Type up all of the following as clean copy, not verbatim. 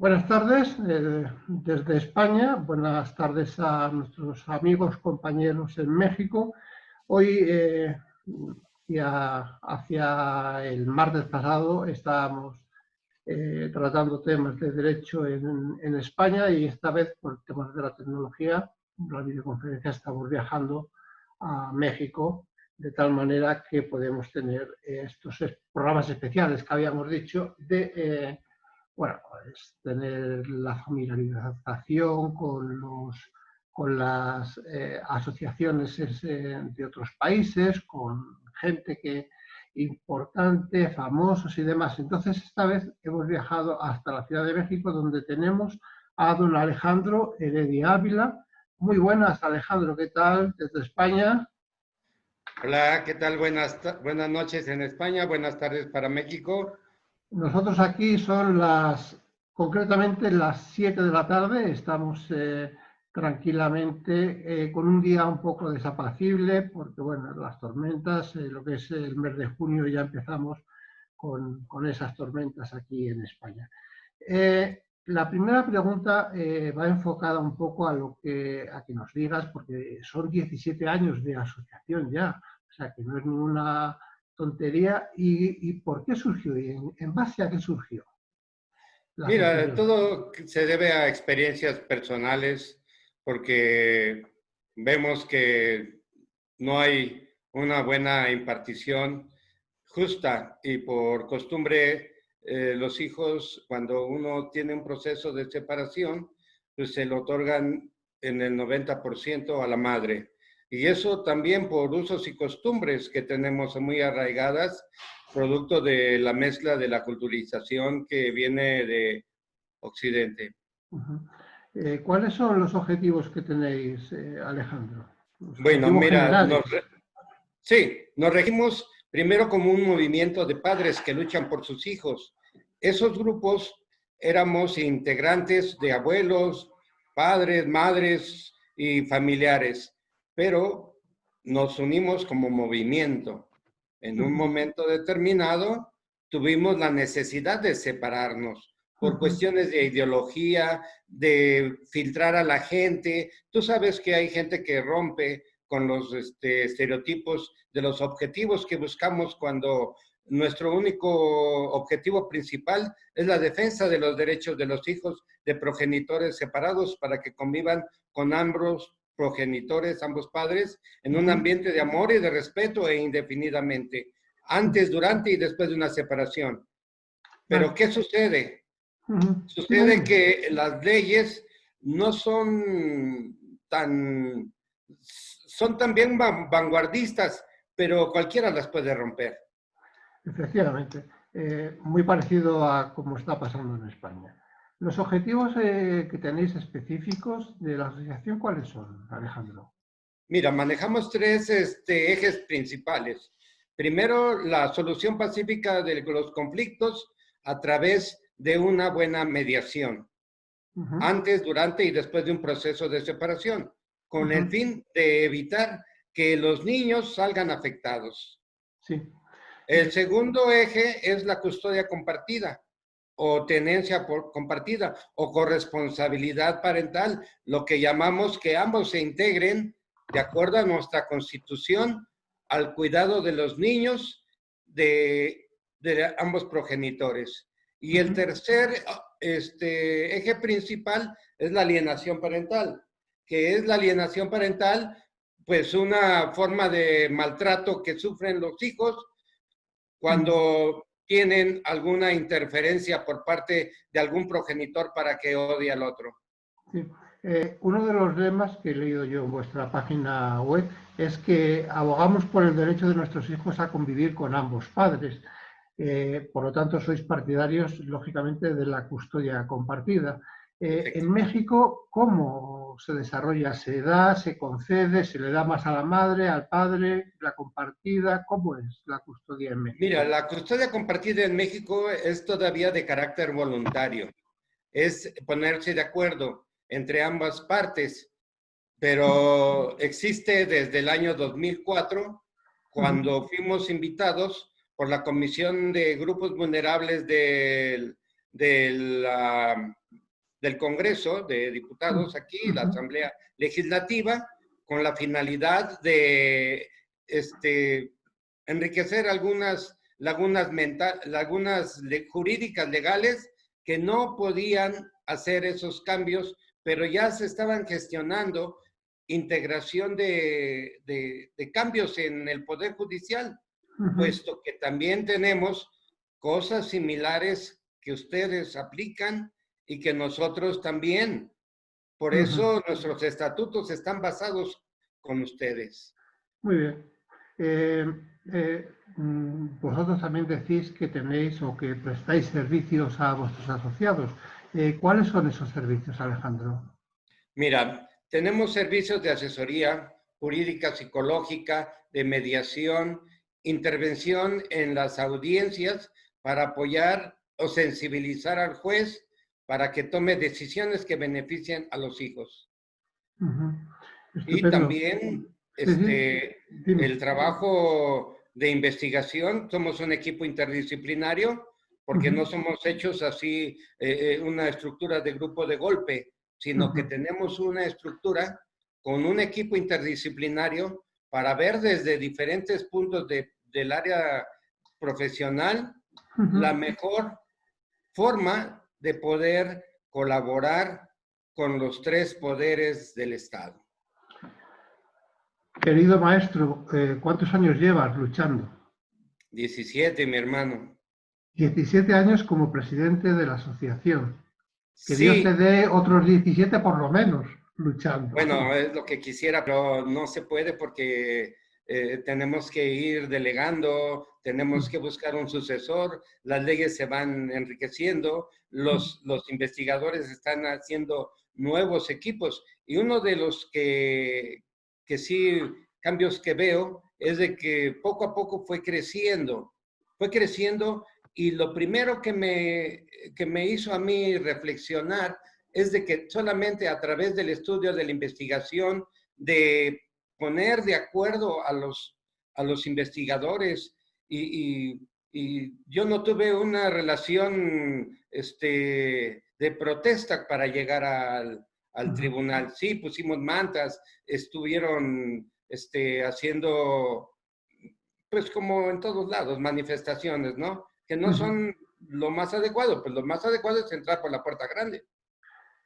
Buenas tardes desde España, buenas tardes a nuestros amigos, compañeros en México. Hoy, hacia el martes pasado, estábamos tratando temas de derecho en España y esta vez por temas de la tecnología, la videoconferencia, estamos viajando a México de tal manera que podemos tener estos programas especiales que habíamos dicho de tener la familiarización con las asociaciones de otros países, con gente importante, famosos y demás. Entonces, esta vez hemos viajado hasta la Ciudad de México, donde tenemos a don Alejandro Heredia Ávila. Muy buenas, Alejandro, ¿qué tal? Desde España. Hola, ¿qué tal? Buenas noches en España, buenas tardes para México. Nosotros aquí son concretamente las 7 de la tarde, estamos tranquilamente con un día un poco desapacible, porque bueno, las tormentas, lo que es el mes de junio ya empezamos con esas tormentas aquí en España. La primera pregunta va enfocada un poco a que nos digas, porque son 17 años de asociación ya, o sea que no es ninguna tontería. ¿Y por qué surgió? ¿Y en base a qué surgió? Mira, todo se debe a experiencias personales, porque vemos que no hay una buena impartición justa y por costumbre los hijos, cuando uno tiene un proceso de separación, pues se lo otorgan en el 90% a la madre. Y eso también por usos y costumbres que tenemos muy arraigadas, producto de la mezcla de la culturización que viene de Occidente. ¿Cuáles son los objetivos que tenéis, Alejandro? Los bueno, objetivos mira, generales. nos regimos primero como un movimiento de padres que luchan por sus hijos. Esos grupos éramos integrantes de abuelos, padres, madres y familiares, pero nos unimos como movimiento. En un momento determinado tuvimos la necesidad de separarnos por cuestiones de ideología, de filtrar a la gente. Tú sabes que hay gente que rompe con los estereotipos de los objetivos que buscamos cuando nuestro único objetivo principal es la defensa de los derechos de los hijos de progenitores separados para que convivan con ambos progenitores, ambos padres, en un ambiente de amor y de respeto e indefinidamente, antes, durante y después de una separación. Pero ¿qué sucede? Sucede que las leyes no son son también vanguardistas, pero cualquiera las puede romper. Efectivamente, muy parecido a como está pasando en España. ¿Los objetivos que tenéis específicos de la asociación cuáles son, Alejandro? Mira, manejamos tres ejes principales. Primero, la solución pacífica de los conflictos a través de una buena mediación, antes, durante y después de un proceso de separación, con el fin de evitar que los niños salgan afectados. Sí. El segundo eje es la custodia compartida o tenencia compartida o corresponsabilidad parental, lo que llamamos que ambos se integren de acuerdo a nuestra Constitución al cuidado de los niños de ambos progenitores. Y el tercer eje principal es la alienación parental, que es la alienación parental, pues una forma de maltrato que sufren los hijos cuando tienen alguna interferencia por parte de algún progenitor para que odie al otro. Sí. Uno de los lemas que he leído yo en vuestra página web es que abogamos por el derecho de nuestros hijos a convivir con ambos padres. Por lo tanto, sois partidarios, lógicamente, de la custodia compartida. En México, ¿cómo se desarrolla? ¿Se da, se concede, se le da más a la madre, al padre, la compartida? ¿Cómo es la custodia en México? Mira, la custodia compartida en México es todavía de carácter voluntario. Es ponerse de acuerdo entre ambas partes, pero existe desde el año 2004, cuando fuimos invitados por la Comisión de Grupos Vulnerables de del Congreso de Diputados aquí, la Asamblea Legislativa, con la finalidad de enriquecer algunas lagunas jurídicas, legales, que no podían hacer esos cambios, pero ya se estaban gestionando integración de cambios en el Poder Judicial, puesto que también tenemos cosas similares que ustedes aplican y que nosotros también. Por eso nuestros estatutos están basados con ustedes. Muy bien. Vosotros también decís que tenéis o que prestáis servicios a vuestros asociados. ¿Cuáles son esos servicios, Alejandro? Mira, tenemos servicios de asesoría jurídica, psicológica, de mediación, intervención en las audiencias para apoyar o sensibilizar al juez para que tome decisiones que beneficien a los hijos. Y también el trabajo de investigación, somos un equipo interdisciplinario, porque no somos hechos así una estructura de grupo de golpe, sino que tenemos una estructura con un equipo interdisciplinario para ver desde diferentes puntos del área profesional la mejor forma de poder colaborar con los tres poderes del Estado. Querido maestro, ¿cuántos años llevas luchando? 17, mi hermano. 17 años como presidente de la asociación. Que Sí. Dios te dé otros 17 por lo menos luchando. Bueno, es lo que quisiera, pero no se puede porque tenemos que ir delegando, tenemos que buscar un sucesor, las leyes se van enriqueciendo, los investigadores están haciendo nuevos equipos y uno de los que sí, cambios que veo es de que poco a poco fue creciendo y lo primero que me hizo a mí reflexionar es de que solamente a través del estudio, de la investigación, de poner de acuerdo a los investigadores y yo no tuve una relación de protesta para llegar al tribunal. Sí, pusimos mantas, estuvieron haciendo, pues como en todos lados, manifestaciones, ¿no? Que no son lo más adecuado, pues lo más adecuado es entrar por la puerta grande.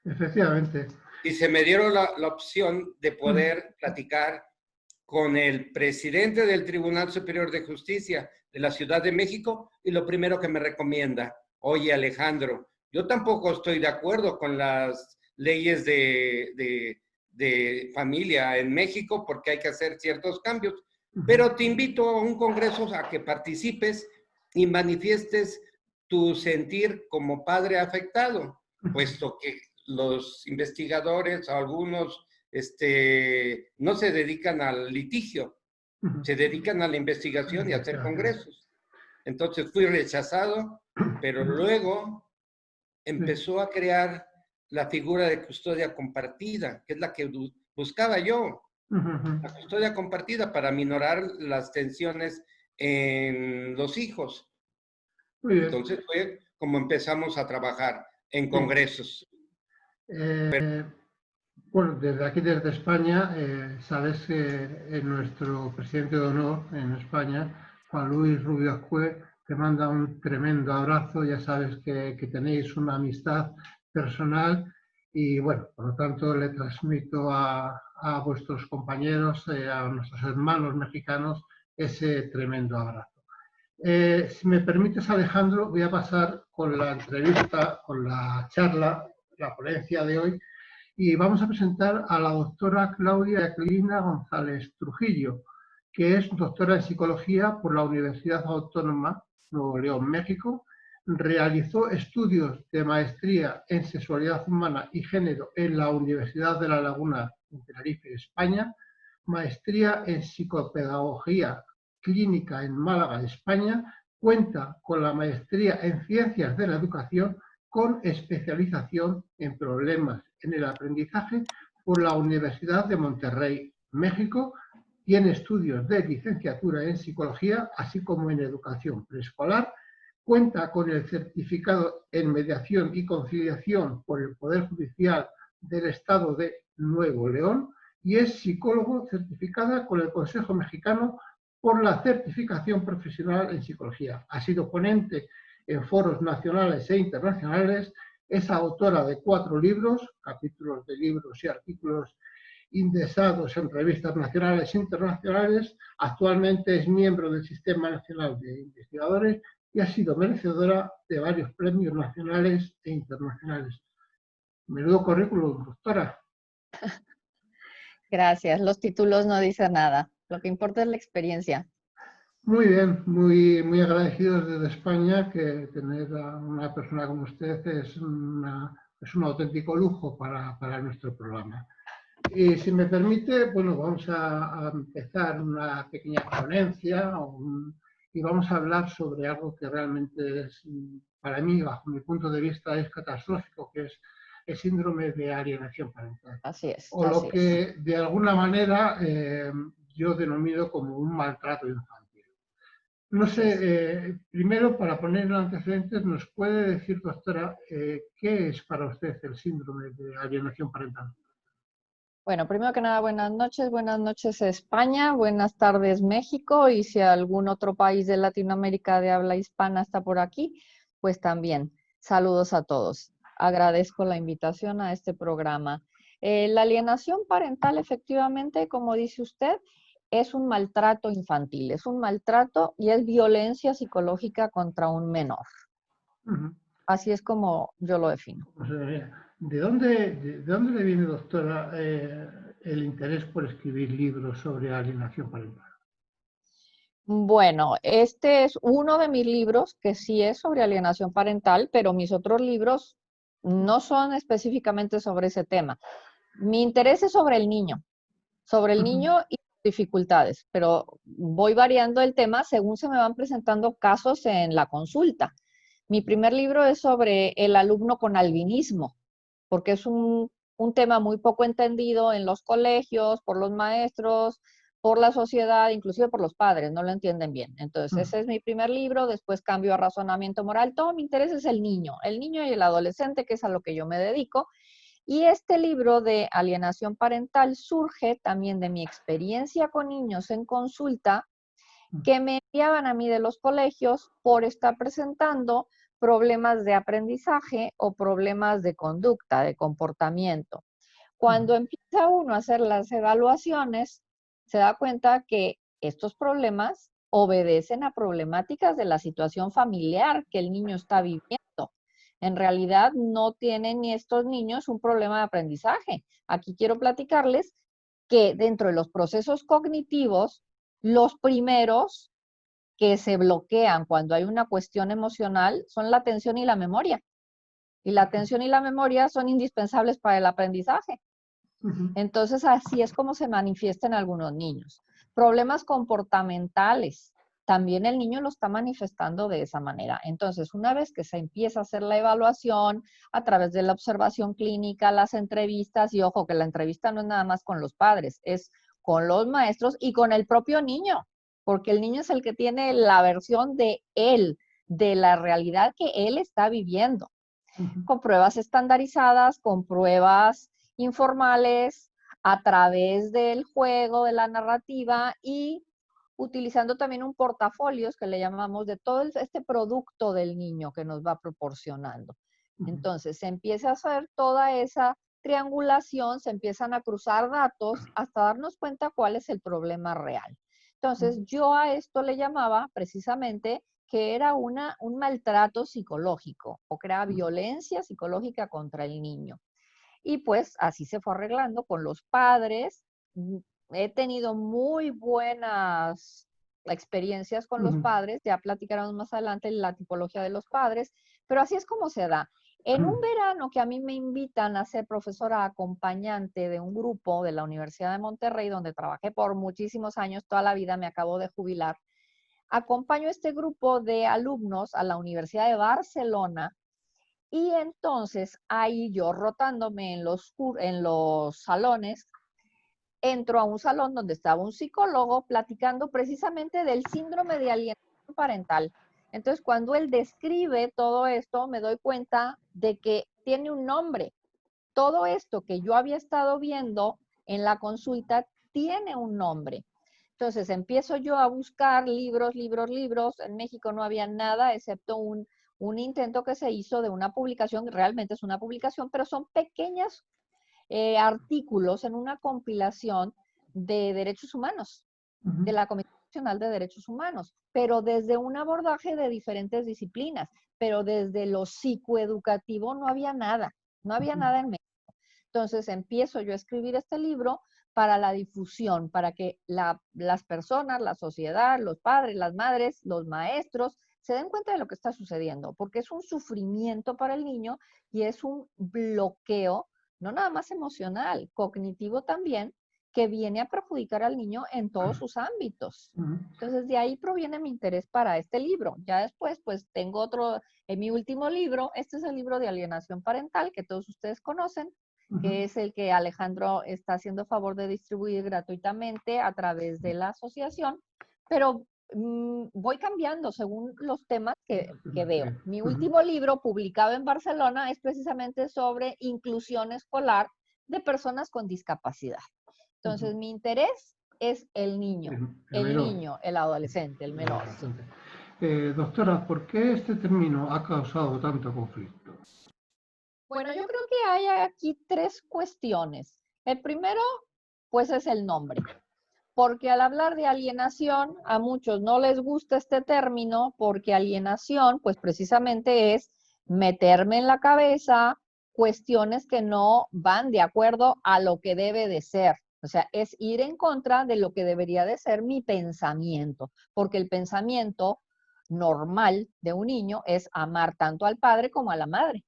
Efectivamente. Y se me dieron la opción de poder platicar con el presidente del Tribunal Superior de Justicia de la Ciudad de México y lo primero que me recomienda, oye Alejandro, yo tampoco estoy de acuerdo con las leyes de familia en México porque hay que hacer ciertos cambios, pero te invito a un congreso a que participes y manifiestes tu sentir como padre afectado, puesto que los investigadores, algunos, no se dedican al litigio, se dedican a la investigación y a hacer congresos. Entonces fui rechazado, pero luego empezó a crear la figura de custodia compartida, que es la que buscaba yo. La custodia compartida para minorar las tensiones en los hijos. Entonces fue como empezamos a trabajar en congresos. Bueno, desde aquí, desde España, sabes que nuestro presidente de honor en España, Juan Luis Rubio Azcue, te manda un tremendo abrazo. Ya sabes que tenéis una amistad personal y, bueno, por lo tanto, le transmito a vuestros compañeros, a nuestros hermanos mexicanos, ese tremendo abrazo. Si me permites, Alejandro, voy a pasar con la entrevista, con la charla, la ponencia de hoy, y vamos a presentar a la doctora Claudia Jacquelina González Trujillo, que es doctora en Psicología por la Universidad Autónoma Nuevo León, México. Realizó estudios de maestría en Sexualidad Humana y Género en la Universidad de La Laguna, en Tenerife, España. Maestría en Psicopedagogía Clínica en Málaga, España. Cuenta con la maestría en Ciencias de la Educación con especialización en problemas en el aprendizaje por la Universidad de Monterrey, México. Tiene estudios de licenciatura en psicología, así como en educación preescolar, Cuenta con el certificado en mediación y conciliación por el Poder Judicial del Estado de Nuevo León y es psicólogo certificada con el Consejo Mexicano por la certificación profesional en psicología. Ha sido ponente en foros nacionales e internacionales, es autora de 4 libros, capítulos de libros y artículos indexados en revistas nacionales e internacionales. Actualmente es miembro del Sistema Nacional de Investigadores y ha sido merecedora de varios premios nacionales e internacionales. Menudo currículum, doctora. Gracias. Los títulos no dicen nada. Lo que importa es la experiencia. Muy bien, muy agradecidos desde España, que tener a una persona como usted es un auténtico lujo para nuestro programa. Y si me permite, bueno, vamos a empezar una pequeña ponencia y vamos a hablar sobre algo que realmente es, para mí, bajo mi punto de vista, es catastrófico, que es el síndrome de alienación parental. Así es. O lo que de alguna manera yo denomino como un maltrato infantil. No sé, primero, para poner en antecedentes, ¿nos puede decir, doctora, qué es para usted el síndrome de alienación parental? Bueno, primero que nada, buenas noches España, buenas tardes México, y si algún otro país de Latinoamérica de habla hispana está por aquí, pues también. Saludos a todos. Agradezco la invitación a este programa. La alienación parental, efectivamente, como dice usted, es un maltrato infantil, es un maltrato y es violencia psicológica contra un menor. Así es como yo lo defino. ¿De dónde le viene, doctora, el interés por escribir libros sobre alienación parental? Bueno, este es uno de mis libros que sí es sobre alienación parental, pero mis otros libros no son específicamente sobre ese tema. Mi interés es sobre el niño y dificultades, pero voy variando el tema según se me van presentando casos en la consulta. Mi primer libro es sobre el alumno con albinismo, porque es un tema muy poco entendido en los colegios, por los maestros, por la sociedad, inclusive por los padres, no lo entienden bien. Entonces, ese es mi primer libro, después cambio a razonamiento moral. Todo mi interés es el niño y el adolescente, que es a lo que yo me dedico. Y este libro de alienación parental surge también de mi experiencia con niños en consulta que me enviaban a mí de los colegios por estar presentando problemas de aprendizaje o problemas de conducta, de comportamiento. Cuando empieza uno a hacer las evaluaciones, se da cuenta que estos problemas obedecen a problemáticas de la situación familiar que el niño está viviendo. En realidad no tienen ni estos niños un problema de aprendizaje. Aquí quiero platicarles que dentro de los procesos cognitivos, los primeros que se bloquean cuando hay una cuestión emocional son la atención y la memoria. Y la atención y la memoria son indispensables para el aprendizaje. Entonces, así es como se manifiesta en algunos niños. Problemas comportamentales. También el niño lo está manifestando de esa manera. Entonces, una vez que se empieza a hacer la evaluación a través de la observación clínica, las entrevistas, y ojo que la entrevista no es nada más con los padres, es con los maestros y con el propio niño, porque el niño es el que tiene la versión de él, de la realidad que él está viviendo, con pruebas estandarizadas, con pruebas informales, a través del juego, de la narrativa y utilizando también un portafolios que le llamamos de todo este producto del niño que nos va proporcionando. Entonces, se empieza a hacer toda esa triangulación, se empiezan a cruzar datos hasta darnos cuenta cuál es el problema real. Entonces, yo a esto le llamaba precisamente que era un maltrato psicológico o que era violencia psicológica contra el niño. Y pues así se fue arreglando con los padres. He tenido muy buenas experiencias con los padres, ya platicaremos más adelante la tipología de los padres, pero así es como se da. En un verano que a mí me invitan a ser profesora acompañante de un grupo de la Universidad de Monterrey, donde trabajé por muchísimos años, toda la vida, me acabo de jubilar, acompaño a este grupo de alumnos a la Universidad de Barcelona. Y entonces ahí yo rotándome en los salones, entro a un salón donde estaba un psicólogo platicando precisamente del síndrome de alienación parental. Entonces, cuando él describe todo esto, me doy cuenta de que tiene un nombre. Todo esto que yo había estado viendo en la consulta tiene un nombre. Entonces empiezo yo a buscar libros. En México no había nada excepto un intento que se hizo de una publicación, realmente es una publicación, pero son pequeños artículos en una compilación de derechos humanos, de la Comisión Nacional de Derechos Humanos, pero desde un abordaje de diferentes disciplinas, pero desde lo psicoeducativo no había nada en México. Entonces empiezo yo a escribir este libro para la difusión, para que las personas, la sociedad, los padres, las madres, los maestros, se den cuenta de lo que está sucediendo, porque es un sufrimiento para el niño y es un bloqueo, no nada más emocional, cognitivo también, que viene a perjudicar al niño en todos sus ámbitos. Entonces, de ahí proviene mi interés para este libro. Ya después, pues, tengo otro, en mi último libro, este es el libro de alienación parental, que todos ustedes conocen, que es el que Alejandro está haciendo favor de distribuir gratuitamente a través de la asociación, pero voy cambiando según los temas que veo. Mi último libro, publicado en Barcelona, es precisamente sobre inclusión escolar de personas con discapacidad. Entonces, mi interés es el niño, el adolescente, el menor. Doctora, ¿por qué este término ha causado tanto conflicto? Bueno, yo creo que hay aquí tres cuestiones. El primero, pues, es el nombre. Porque al hablar de alienación, a muchos no les gusta este término, porque alienación, pues precisamente es meterme en la cabeza cuestiones que no van de acuerdo a lo que debe de ser. O sea, es ir en contra de lo que debería de ser mi pensamiento, porque el pensamiento normal de un niño es amar tanto al padre como a la madre,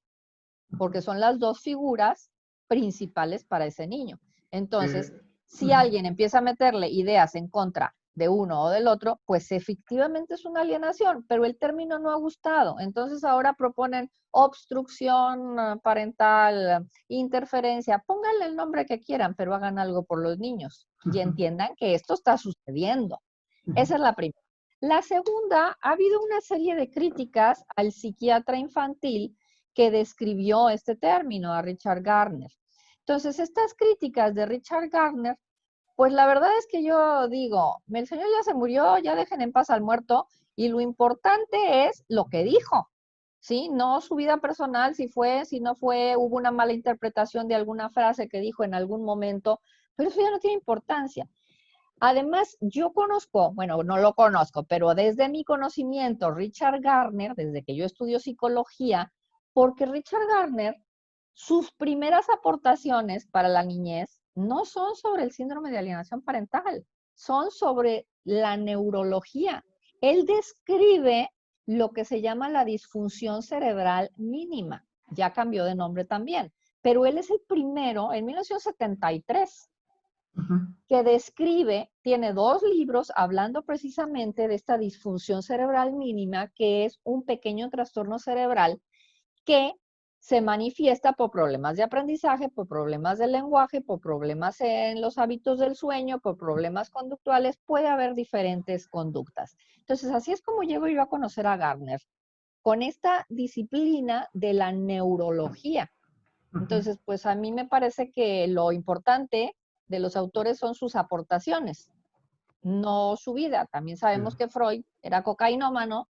porque son las dos figuras principales para ese niño. Entonces, si alguien empieza a meterle ideas en contra de uno o del otro, pues efectivamente es una alienación, pero el término no ha gustado. Entonces ahora proponen obstrucción parental, interferencia, pónganle el nombre que quieran, pero hagan algo por los niños y entiendan que esto está sucediendo. Esa es la primera. La segunda, ha habido una serie de críticas al psiquiatra infantil que describió este término, a Richard Gardner. Entonces, estas críticas de Richard Gardner, pues la verdad es que yo digo, el señor ya se murió, ya dejen en paz al muerto, y lo importante es lo que dijo, ¿sí? No su vida personal, si fue, si no fue, hubo una mala interpretación de alguna frase que dijo en algún momento, pero eso ya no tiene importancia. Además, yo conozco, bueno, no lo conozco, pero desde mi conocimiento, Richard Gardner, desde que yo estudio psicología, porque Richard Gardner, sus primeras aportaciones para la niñez no son sobre el síndrome de alienación parental, son sobre la neurología. Él describe lo que se llama la disfunción cerebral mínima. Ya cambió de nombre también, pero él es el primero, en 1973, que describe, tiene 2 libros hablando precisamente de esta disfunción cerebral mínima, que es un pequeño trastorno cerebral que se manifiesta por problemas de aprendizaje, por problemas del lenguaje, por problemas en los hábitos del sueño, por problemas conductuales, puede haber diferentes conductas. Entonces, así es como llego yo a conocer a Gardner, con esta disciplina de la neurología. Entonces, pues a mí me parece que lo importante de los autores son sus aportaciones, no su vida. También sabemos que Freud era cocainómano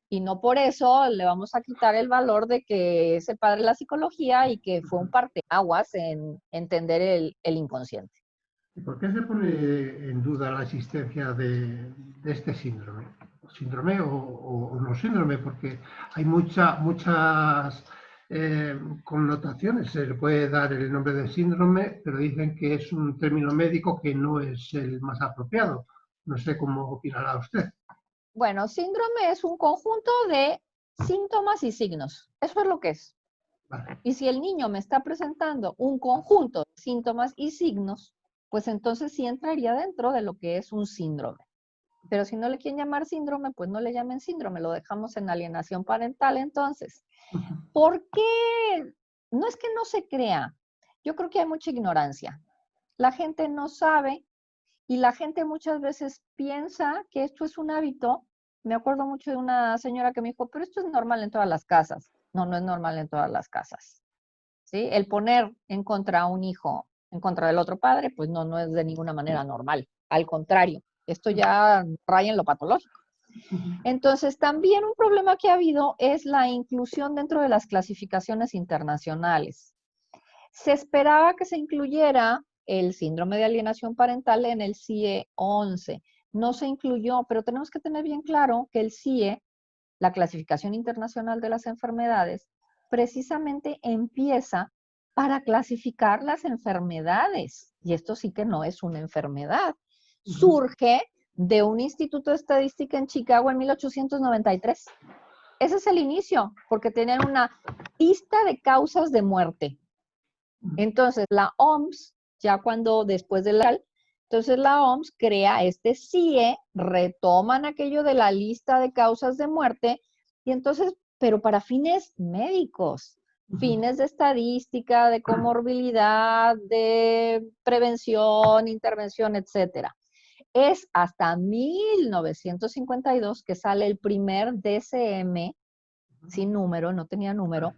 y no por eso le vamos a quitar el valor de que es el padre de la psicología y que fue un parteaguas en entender el inconsciente. ¿Y por qué se pone en duda la existencia de este síndrome? ¿Síndrome o no síndrome? Porque hay muchas connotaciones. Se le puede dar el nombre de síndrome, pero dicen que es un término médico que no es el más apropiado. No sé cómo opinará usted. Bueno, síndrome es un conjunto de síntomas y signos. Eso es lo que es. Vale. Y si el niño me está presentando un conjunto de síntomas y signos, pues entonces sí entraría dentro de lo que es un síndrome. Pero si no le quieren llamar síndrome, pues no le llamen síndrome, lo dejamos en alienación parental entonces. ¿Por qué? No es que no se crea, yo creo que hay mucha ignorancia. La gente no sabe y la gente muchas veces piensa que esto es un hábito Me acuerdo mucho de una señora que me dijo, pero esto es normal en todas las casas. No, no es normal en todas las casas. ¿Sí? El poner en contra a un hijo, en contra del otro padre, pues no, no es de ninguna manera normal. Al contrario, esto ya raya en lo patológico. Entonces, también un problema que ha habido es la inclusión dentro de las clasificaciones internacionales. Se esperaba que se incluyera el síndrome de alienación parental en el CIE 11. No se incluyó, pero tenemos que tener bien claro que el CIE, la Clasificación Internacional de las Enfermedades, precisamente empieza para clasificar las enfermedades. Y esto sí que no es una enfermedad. Surge de un instituto de estadística en Chicago en 1893. Ese es el inicio, porque tenían una lista de causas de muerte. Entonces, la OMS, ya cuando después de entonces la OMS crea este CIE, retoman aquello de la lista de causas de muerte, y entonces, pero para fines médicos, fines de estadística, de comorbilidad, de prevención, intervención, etcétera. Es hasta 1952 que sale el primer DSM, sin número, no tenía número,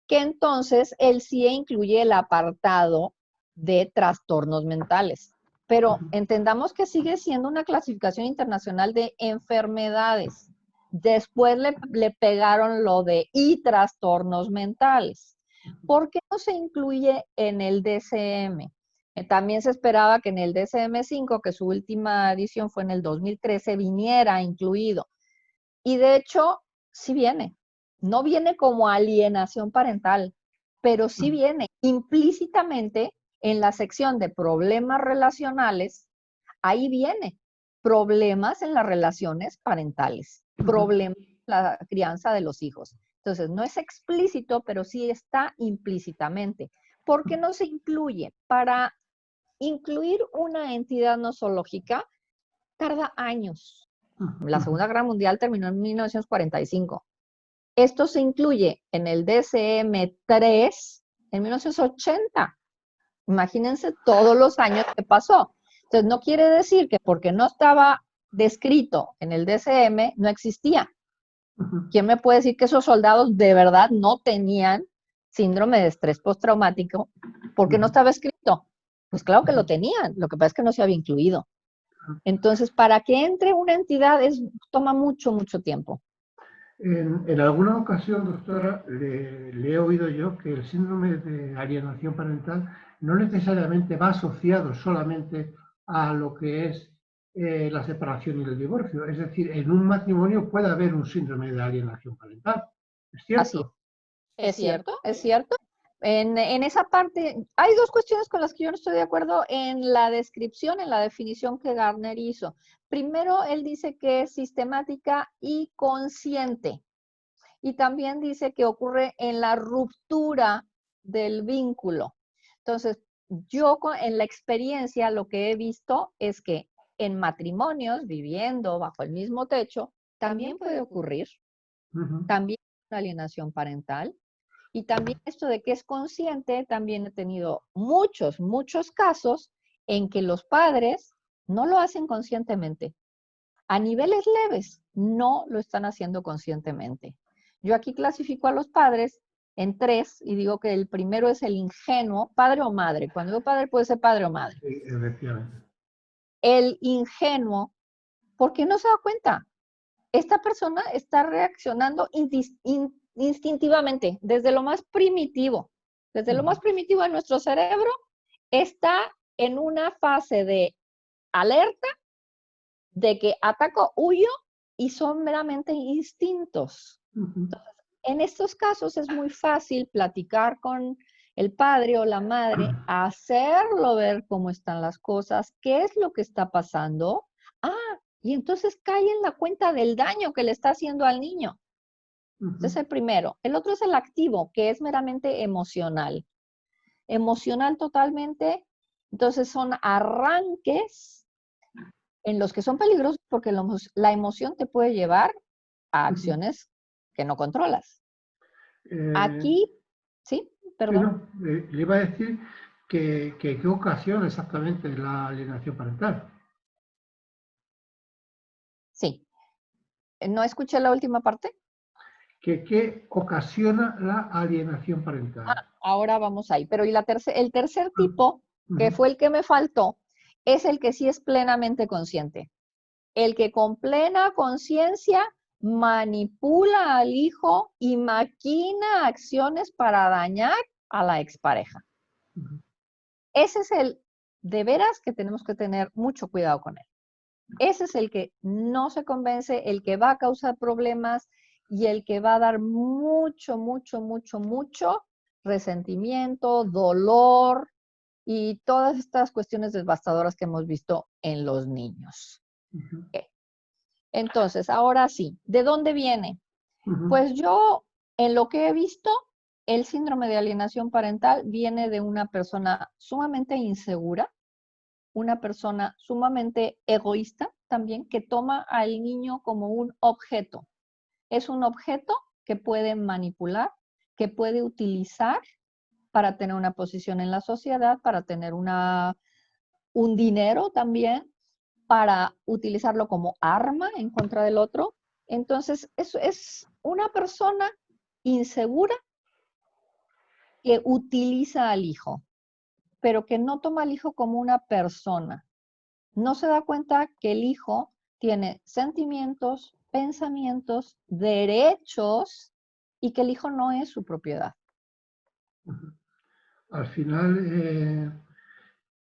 que entonces el CIE incluye el apartado de trastornos mentales. Pero entendamos que sigue siendo una clasificación internacional de enfermedades. Después le pegaron lo de y trastornos mentales. ¿Por qué no se incluye en el DSM? También se esperaba que en el DSM-5, que su última edición fue en el 2013, viniera incluido. Y de hecho, sí viene. No viene como alienación parental, pero sí viene implícitamente en la sección de problemas relacionales. Ahí viene problemas en las relaciones parentales, problemas en la crianza de los hijos. Entonces, no es explícito, pero sí está implícitamente. ¿Por qué no se incluye? Para incluir una entidad nosológica tarda años. La Segunda Guerra Mundial terminó en 1945. Esto se incluye en el DSM-3 en 1980. Imagínense todos los años que pasó. Entonces, no quiere decir que porque no estaba descrito en el DSM, no existía. ¿Quién me puede decir que esos soldados de verdad no tenían síndrome de estrés postraumático porque no estaba escrito? Pues claro que lo tenían, lo que pasa es que no se había incluido. Entonces, para que entre una entidad toma mucho, mucho tiempo. En alguna ocasión, doctora, le he oído yo que el síndrome de alienación parental no necesariamente va asociado solamente a lo que es la separación y el divorcio. Es decir, en un matrimonio puede haber un síndrome de alienación parental. ¿Es cierto? Así es cierto, es cierto. En esa parte, hay dos cuestiones con las que yo no estoy de acuerdo en la descripción, en la definición que Gardner hizo. Primero, él dice que es sistemática y consciente. Y también dice que ocurre en la ruptura del vínculo. Entonces, yo en la experiencia lo que he visto es que en matrimonios, viviendo bajo el mismo techo, también puede ocurrir, también una alienación parental. Y también esto de que es consciente, también he tenido muchos, muchos casos en que los padres no lo hacen conscientemente. A niveles leves, no lo están haciendo conscientemente. Yo aquí clasifico a los padres en tres y digo que el primero es el ingenuo, padre o madre. Cuando digo padre puede ser padre o madre. Sí, efectivamente. El ingenuo, ¿por qué no se da cuenta? Esta persona está reaccionando instintivamente, desde lo más primitivo. Desde lo más primitivo de nuestro cerebro está en una fase de alerta, de que ataco, huyo, y son meramente instintos. Entonces, en estos casos es muy fácil platicar con el padre o la madre, hacerlo ver cómo están las cosas, qué es lo que está pasando. Y entonces cae en la cuenta del daño que le está haciendo al niño. Ese es el primero. El otro es el activo, que es meramente emocional. Emocional totalmente. Entonces son arranques en los que son peligrosos porque la emoción te puede llevar a acciones que no controlas. Aquí, sí, perdón. Sí, no, le iba a decir que qué ocasiona exactamente la alienación parental. Sí. No escuché la última parte. ¿Qué ocasiona la alienación parental? Ahora vamos ahí. Pero el tercer Ah, tipo, que ujú, fue el que me faltó, es el que sí es plenamente consciente. El que con plena conciencia manipula al hijo y maquina acciones para dañar a la expareja. ujú, Ese es el de veras que tenemos que tener mucho cuidado con él. Ese es el que no se convence, el que va a causar problemas y el que va a dar mucho, mucho, mucho, mucho resentimiento, dolor y todas estas cuestiones devastadoras que hemos visto en los niños. ujú, Entonces, ahora sí, ¿de dónde viene? ujú, Pues yo, en lo que he visto, el síndrome de alienación parental viene de una persona sumamente insegura, una persona sumamente egoísta también, que toma al niño como un objeto. Es un objeto que puede manipular, que puede utilizar para tener una posición en la sociedad, para tener un dinero también, para utilizarlo como arma en contra del otro. Entonces, eso es una persona insegura que utiliza al hijo, pero que no toma al hijo como una persona. No se da cuenta que el hijo tiene sentimientos, pensamientos, derechos y que el hijo no es su propiedad. ujú. Al final,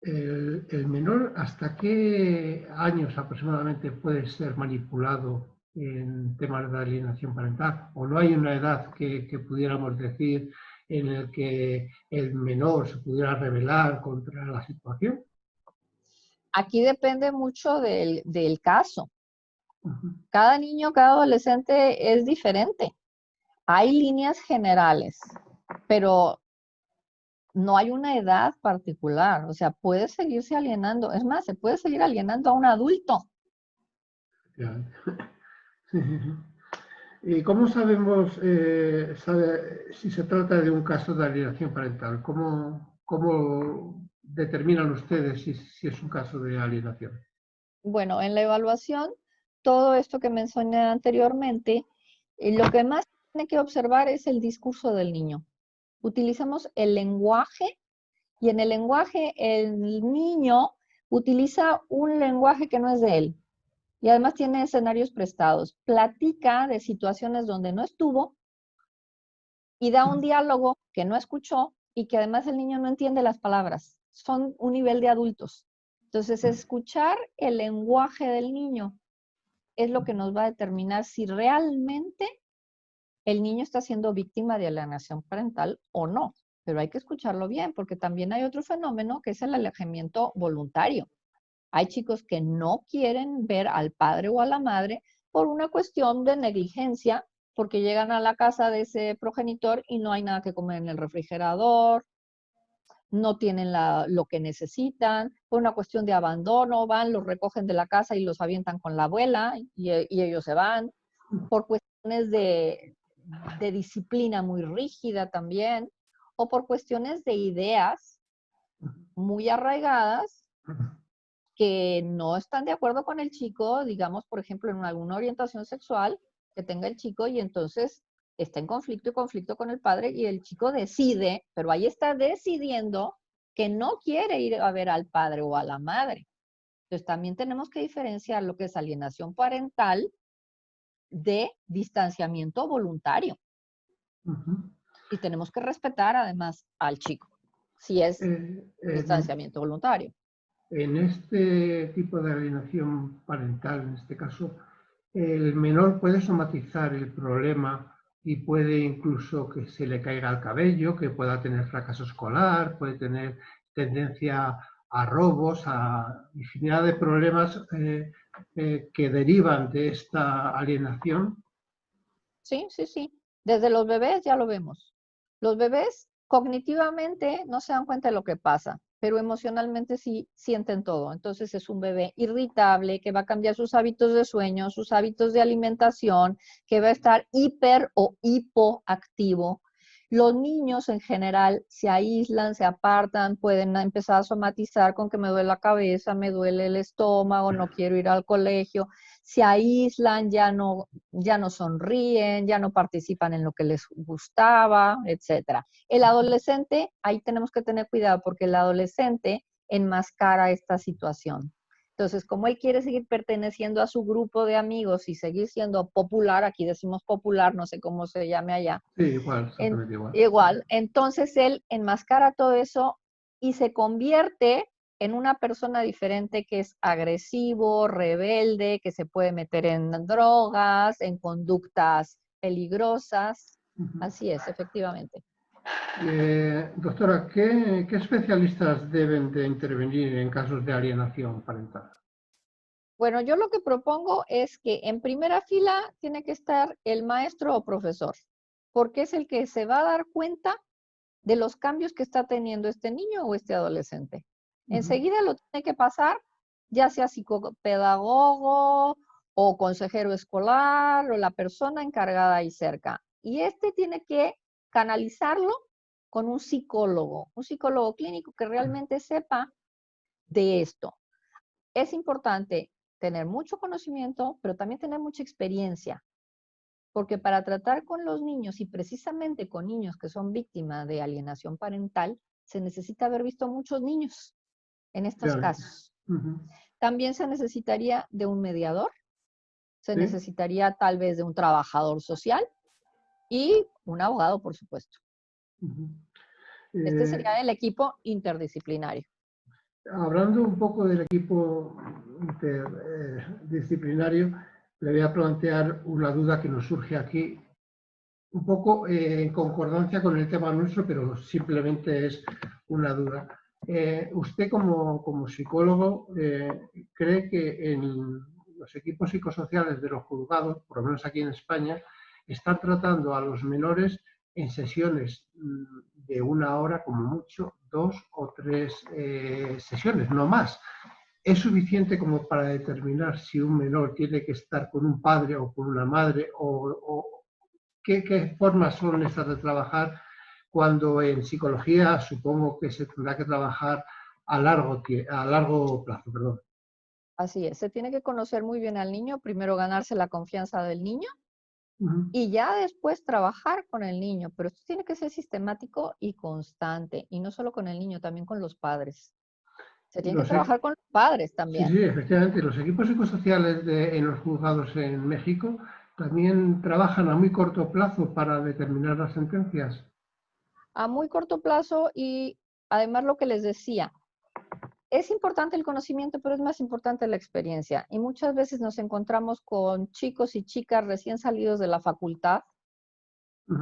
el menor, ¿hasta qué años aproximadamente puede ser manipulado en temas de alienación parental? ¿O no hay una edad que pudiéramos decir en el que el menor se pudiera rebelar contra la situación? Aquí depende mucho del caso. Ujú, Cada niño, cada adolescente es diferente. Hay líneas generales, pero no hay una edad particular. O sea, puede seguirse alienando. Es más, se puede seguir alienando a un adulto. efectivamente. Sí, sí, sí. ¿Y cómo sabemos si se trata de un caso de alienación parental? ¿Cómo determinan ustedes si es un caso de alienación? Bueno, en la evaluación, todo esto que mencioné anteriormente, lo que más tiene que observar es el discurso del niño. Utilizamos el lenguaje y en el lenguaje el niño utiliza un lenguaje que no es de él y además tiene escenarios prestados. Platica de situaciones donde no estuvo y da un diálogo que no escuchó y que además el niño no entiende las palabras. Son un nivel de adultos. Entonces, escuchar el lenguaje del niño es lo que nos va a determinar si realmente el niño está siendo víctima de alienación parental o no. Pero hay que escucharlo bien, porque también hay otro fenómeno que es el alejamiento voluntario. Hay chicos que no quieren ver al padre o a la madre por una cuestión de negligencia, porque llegan a la casa de ese progenitor y no hay nada que comer en el refrigerador, no tienen lo que necesitan, por una cuestión de abandono, van, los recogen de la casa y los avientan con la abuela y ellos se van, por cuestiones de disciplina muy rígida también, o por cuestiones de ideas muy arraigadas que no están de acuerdo con el chico, digamos, por ejemplo, en alguna orientación sexual que tenga el chico y entonces está en conflicto y conflicto con el padre y el chico decide, pero ahí está decidiendo que no quiere ir a ver al padre o a la madre. Entonces también tenemos que diferenciar lo que es alienación parental de distanciamiento voluntario. Ujú. Y tenemos que respetar además al chico, si es En, distanciamiento voluntario. en este tipo de alienación parental, en este caso, el menor puede somatizar el problema y puede incluso que se le caiga el cabello, que pueda tener fracaso escolar, puede tener tendencia a robos, a infinidad de problemas que derivan de esta alienación. Sí, sí, sí. Desde los bebés ya lo vemos. Los bebés cognitivamente no se dan cuenta de lo que pasa, pero emocionalmente sí sienten todo. Entonces es un bebé irritable que va a cambiar sus hábitos de sueño, sus hábitos de alimentación, que va a estar hiper o hipoactivo, Los niños en general se aíslan, se apartan, pueden empezar a somatizar con que me duele la cabeza, me duele el estómago, no quiero ir al colegio, se aíslan, ya no sonríen, ya no participan en lo que les gustaba, etc. El adolescente, ahí tenemos que tener cuidado porque el adolescente enmascara esta situación. Entonces, como él quiere seguir perteneciendo a su grupo de amigos y seguir siendo popular, aquí decimos popular, no sé cómo se llame allá, Sí, igual, exactamente igual. igual, entonces él enmascara todo eso y se convierte en una persona diferente que es agresivo, rebelde, que se puede meter en drogas, en conductas peligrosas. Así es, efectivamente. Doctora, ¿qué especialistas deben de intervenir en casos de alienación parental? Bueno, yo lo que propongo es que en primera fila tiene que estar el maestro o profesor, porque es el que se va a dar cuenta de los cambios que está teniendo este niño o este adolescente. Enseguida lo tiene que pasar, ya sea psicopedagogo o consejero escolar o la persona encargada ahí cerca. Y este tiene que canalizarlo con un psicólogo clínico que realmente sepa de esto. Es importante tener mucho conocimiento, pero también tener mucha experiencia, porque para tratar con los niños y precisamente con niños que son víctimas de alienación parental, se necesita haber visto muchos niños en estos Realmente. casos. También se necesitaría de un mediador, se necesitaría tal vez de un trabajador social y un abogado, por supuesto. Este sería el equipo interdisciplinario. Hablando un poco del equipo interdisciplinario, le voy a plantear una duda que nos surge aquí, un poco en concordancia con el tema nuestro, pero simplemente es una duda. Usted como psicólogo, ¿cree que en los equipos psicosociales de los juzgados, por lo menos aquí en España, están tratando a los menores en sesiones de 1 hora, como mucho, 2 o 3 sesiones, no más? ¿Es suficiente como para determinar si un menor tiene que estar con un padre o con una madre? ¿O qué formas son estas de trabajar cuando en psicología supongo que se tendrá que trabajar a largo plazo? Perdón. Así es, se tiene que conocer muy bien al niño, primero ganarse la confianza del niño y ya después trabajar con el niño, pero esto tiene que ser sistemático y constante, y no solo con el niño, también con los padres. Se tiene que trabajar con los padres Sí, también. sí, efectivamente. Los equipos psicosociales en los juzgados en México también trabajan a muy corto plazo para determinar las sentencias. A muy corto plazo y además lo que les decía, es importante el conocimiento, pero es más importante la experiencia. Y muchas veces nos encontramos con chicos y chicas recién salidos de la facultad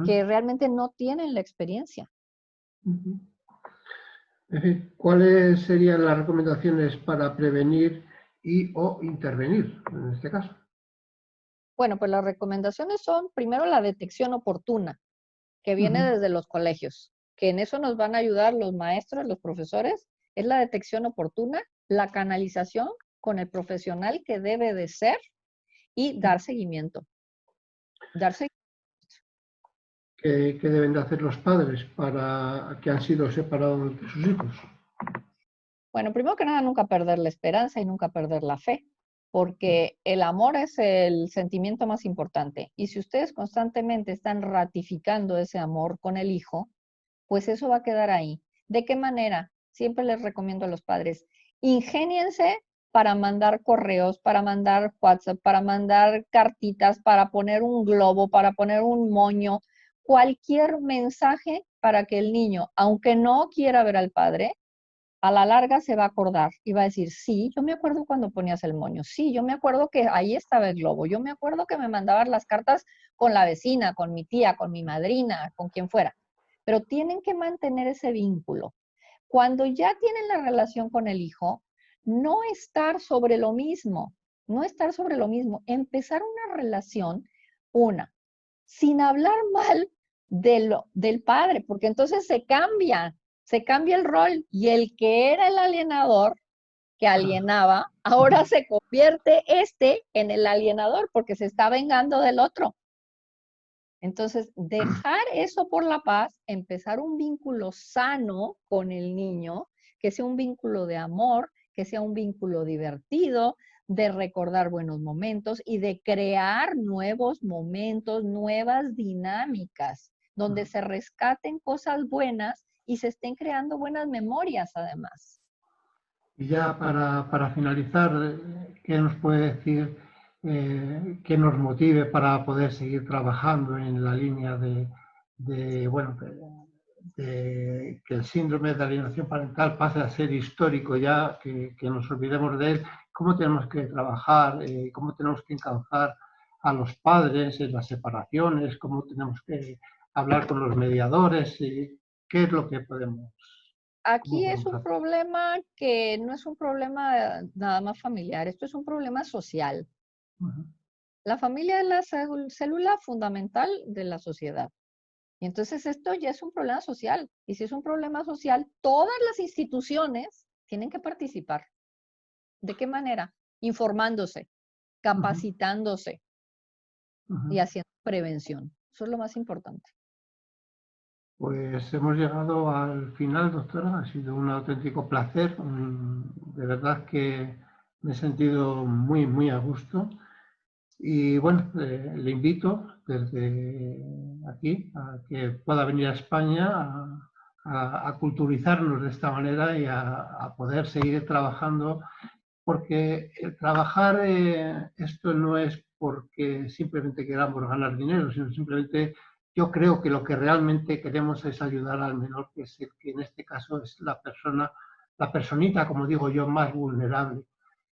que realmente no tienen la experiencia. ¿Cuáles serían las recomendaciones para prevenir y o intervenir en este caso? Bueno, pues las recomendaciones son primero la detección oportuna, que viene desde los colegios, que en eso nos van a ayudar los maestros, los profesores, es la detección oportuna, la canalización con el profesional que debe de ser y dar seguimiento. ¿Qué deben de hacer los padres para que han sido separados de sus hijos? Bueno, primero que nada, nunca perder la esperanza y nunca perder la fe, porque el amor es el sentimiento más importante. Y si ustedes constantemente están ratificando ese amor con el hijo, pues eso va a quedar ahí. ¿De qué manera? Siempre les recomiendo a los padres, ingéniense para mandar correos, para mandar WhatsApp, para mandar cartitas, para poner un globo, para poner un moño, cualquier mensaje para que el niño, aunque no quiera ver al padre, a la larga se va a acordar y va a decir, sí, yo me acuerdo cuando ponías el moño, sí, yo me acuerdo que ahí estaba el globo, yo me acuerdo que me mandabas las cartas con la vecina, con mi tía, con mi madrina, con quien fuera. Pero tienen que mantener ese vínculo. Cuando ya tienen la relación con el hijo, no estar sobre lo mismo, no estar sobre lo mismo, empezar una relación, sin hablar mal del padre, porque entonces se cambia el rol y el que era el alienador, que alienaba, ahora se convierte en el alienador porque se está vengando del otro. Entonces, dejar eso por la paz, empezar un vínculo sano con el niño, que sea un vínculo de amor, que sea un vínculo divertido, de recordar buenos momentos y de crear nuevos momentos, nuevas dinámicas, donde se rescaten cosas buenas y se estén creando buenas memorias además. Y ya para finalizar, ¿qué nos puede decir que nos motive para poder seguir trabajando en la línea bueno, de que el síndrome de alienación parental pase a ser histórico ya, que nos olvidemos de él? ¿Cómo tenemos que trabajar? ¿Cómo tenemos que encauzar a los padres en las separaciones? ¿Cómo tenemos que hablar con los mediadores? ¿Qué es lo que podemos, cómo Aquí es podemos un hacer? problema que no es un problema nada más familiar, esto es un problema social. Ujú. La familia es la célula fundamental de la sociedad. Y entonces esto ya es un problema social. Y si es un problema social, todas las instituciones tienen que participar. ¿De qué manera? Informándose, Ujú, capacitándose y ujú. haciendo prevención. Eso es lo más importante. Pues hemos llegado al final, doctora. Ha sido un auténtico placer. De verdad que me he sentido muy a gusto. Y bueno, le invito desde aquí a que pueda venir a España a culturizarnos de esta manera y a poder seguir trabajando, porque el trabajar, esto no es porque simplemente queramos ganar dinero, sino simplemente yo creo que lo que realmente queremos es ayudar al menor, que es el que en este caso es la persona, la personita, como digo yo, más vulnerable.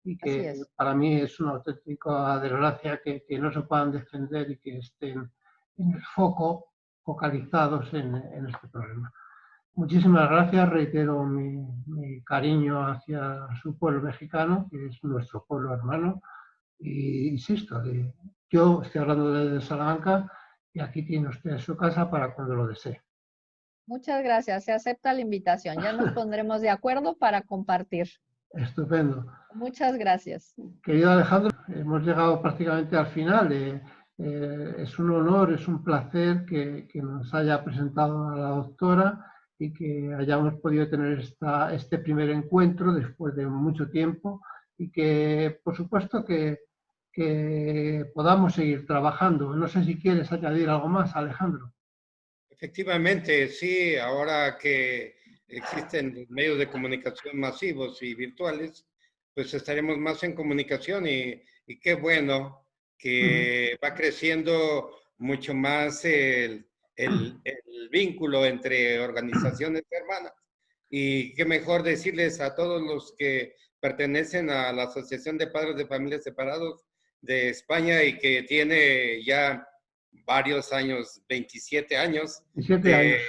Y Así que es. para mí es una auténtica desgracia que no se puedan defender y que estén en el foco, focalizados en este problema. Muchísimas gracias, reitero mi cariño hacia su pueblo mexicano, que es nuestro pueblo hermano, y insisto, yo estoy hablando desde Salamanca y aquí tiene usted su casa para cuando lo desee. Muchas gracias. Se acepta la invitación. Ya nos pondremos de acuerdo para compartir. Estupendo. Muchas gracias. Querido Alejandro, hemos llegado prácticamente al final. Es un honor, es un placer que nos haya presentado a la doctora y que hayamos podido tener este primer encuentro después de mucho tiempo y que, por supuesto, que podamos seguir trabajando. No sé si quieres añadir algo más, Alejandro. Efectivamente, sí, ahora que existen medios de comunicación masivos y virtuales, pues estaremos más en comunicación y qué bueno que va creciendo mucho más el vínculo entre organizaciones hermanas. Y qué mejor decirles a todos los que pertenecen a la Asociación de Padres de Familias Separados de España y que tiene ya varios años, 27 años 17 de, años.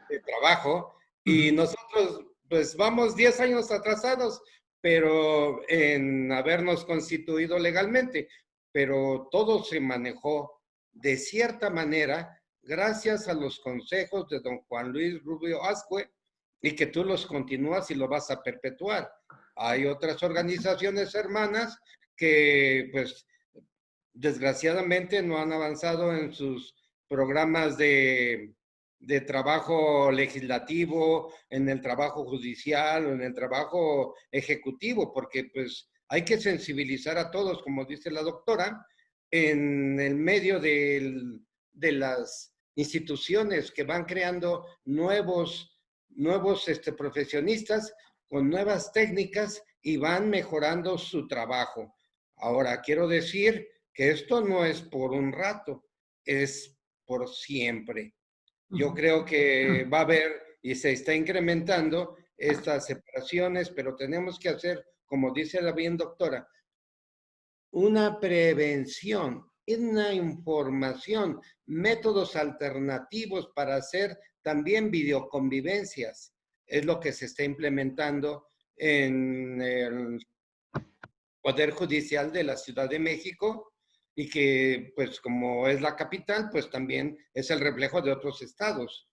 de trabajo, y nosotros pues vamos 10 años atrasados, pero en habernos constituido legalmente, pero todo se manejó de cierta manera gracias a los consejos de don Juan Luis Rubio Azcue, y que tú los continúas y lo vas a perpetuar. Hay otras organizaciones hermanas que pues desgraciadamente no han avanzado en sus programas de trabajo legislativo, en el trabajo judicial o en el trabajo ejecutivo, porque pues hay que sensibilizar a todos, como dice la doctora, en el medio de las instituciones que van creando nuevos profesionistas con nuevas técnicas y van mejorando su trabajo. Ahora, quiero decir que esto no es por un rato, es por siempre. Yo creo que va a haber y se está incrementando estas separaciones, pero tenemos que hacer, como dice la bien doctora, una prevención, una información, métodos alternativos para hacer también videoconvivencias. Es lo que se está implementando en el Poder Judicial de la Ciudad de México y que, pues, como es la capital, pues también es el reflejo de otros estados.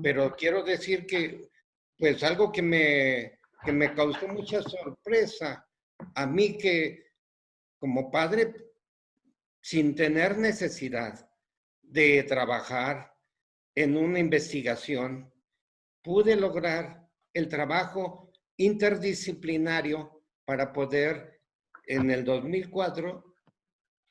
Pero quiero decir que, pues, algo que me causó mucha sorpresa a mí que, como padre, sin tener necesidad de trabajar en una investigación, pude lograr el trabajo interdisciplinario para poder, en el 2004,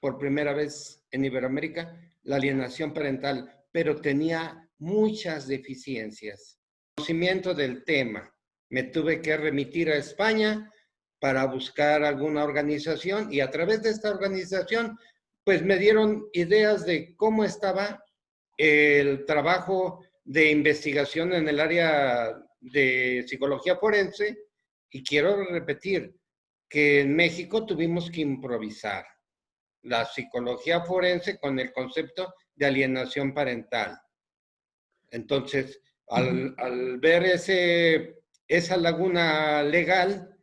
por primera vez en Iberoamérica, la alienación parental, pero tenía muchas deficiencias. Conocimiento del tema. Me tuve que remitir a España para buscar alguna organización y a través de esta organización, pues me dieron ideas de cómo estaba el trabajo de investigación en el área de psicología forense, y quiero repetir que en México tuvimos que improvisar la psicología forense con el concepto de alienación parental. Entonces, al ver esa laguna legal,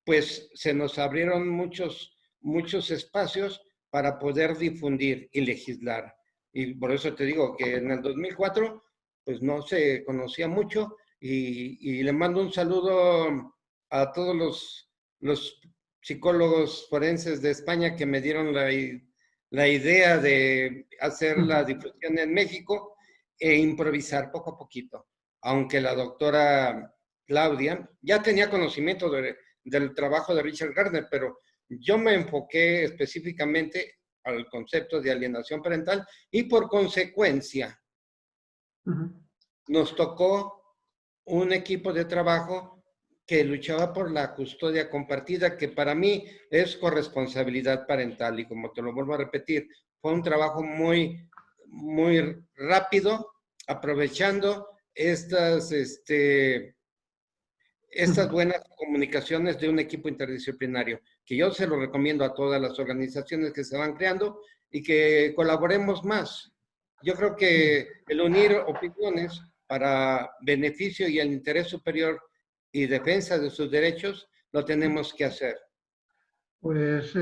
pues se nos abrieron muchos espacios para poder difundir y legislar. Y por eso te digo que en el 2004, pues no se conocía mucho, y le mando un saludo a todos los psicólogos forenses de España que me dieron la idea de hacer la difusión en México e improvisar poco a poquito. Aunque la doctora Claudia ya tenía conocimiento del trabajo de Richard Gardner, pero yo me enfoqué específicamente al concepto de alienación parental y por consecuencia nos tocó un equipo de trabajo que luchaba por la custodia compartida, que para mí es corresponsabilidad parental. Y como te lo vuelvo a repetir, fue un trabajo muy rápido, aprovechando estas buenas comunicaciones de un equipo interdisciplinario, que yo se lo recomiendo a todas las organizaciones que se van creando y que colaboremos más. Yo creo que el unir opiniones para beneficio y el interés superior y defensa de sus derechos, lo tenemos que hacer. Pues,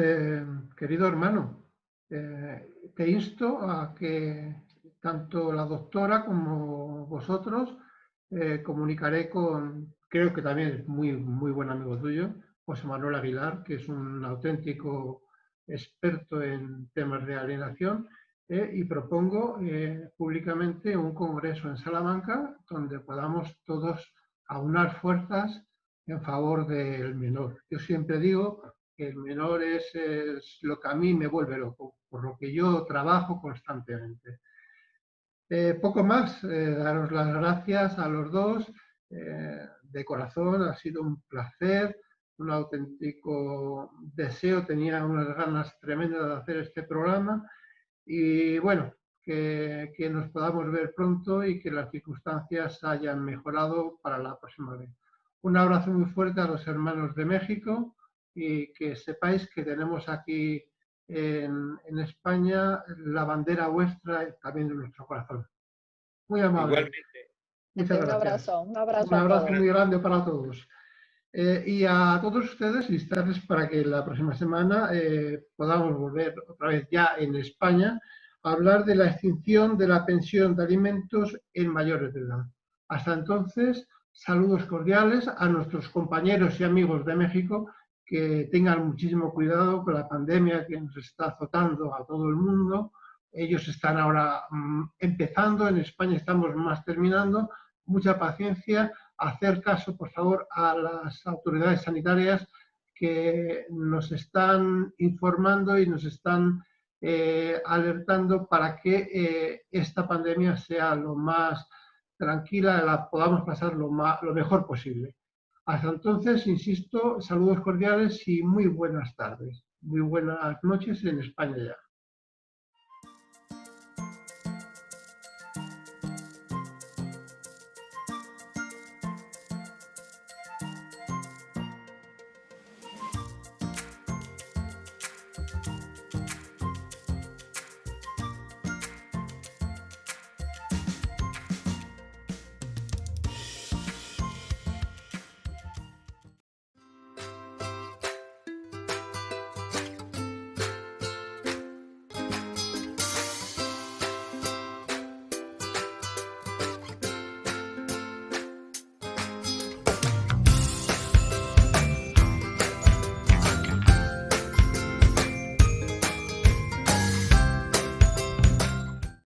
querido hermano, te insto a que tanto la doctora como vosotros comunicaré con, creo que también es muy buen amigo tuyo, José Manuel Aguilar, que es un auténtico experto en temas de alienación, y propongo públicamente un congreso en Salamanca donde podamos todos aunar fuerzas en favor del menor. Yo siempre digo que el menor es lo que a mí me vuelve loco, por lo que yo trabajo constantemente. Poco más, daros las gracias a los dos, de corazón, ha sido un placer, un auténtico deseo, tenía unas ganas tremendas de hacer este programa, y bueno, que nos podamos ver pronto y que las circunstancias hayan mejorado para la próxima vez. Un abrazo muy fuerte a los hermanos de México, y que sepáis que tenemos aquí en España la bandera vuestra también de nuestro corazón. Muy amable. Igualmente. Muchas gracias. Un abrazo Un a abrazo todos. muy grande para todos. Y a todos ustedes, instarles para que la próxima semana podamos volver otra vez ya en España a hablar de la extinción de la pensión de alimentos en mayores de edad. Hasta entonces, saludos cordiales a nuestros compañeros y amigos de México, que tengan muchísimo cuidado con la pandemia que nos está azotando a todo el mundo. Ellos están ahora empezando, en España estamos más terminando. Mucha paciencia, hacer caso, por favor, a las autoridades sanitarias que nos están informando y nos están alertando para que esta pandemia sea lo más tranquila, la podamos pasar lo mejor posible. Hasta entonces, insisto, saludos cordiales y muy buenas tardes. Muy buenas noches en España ya.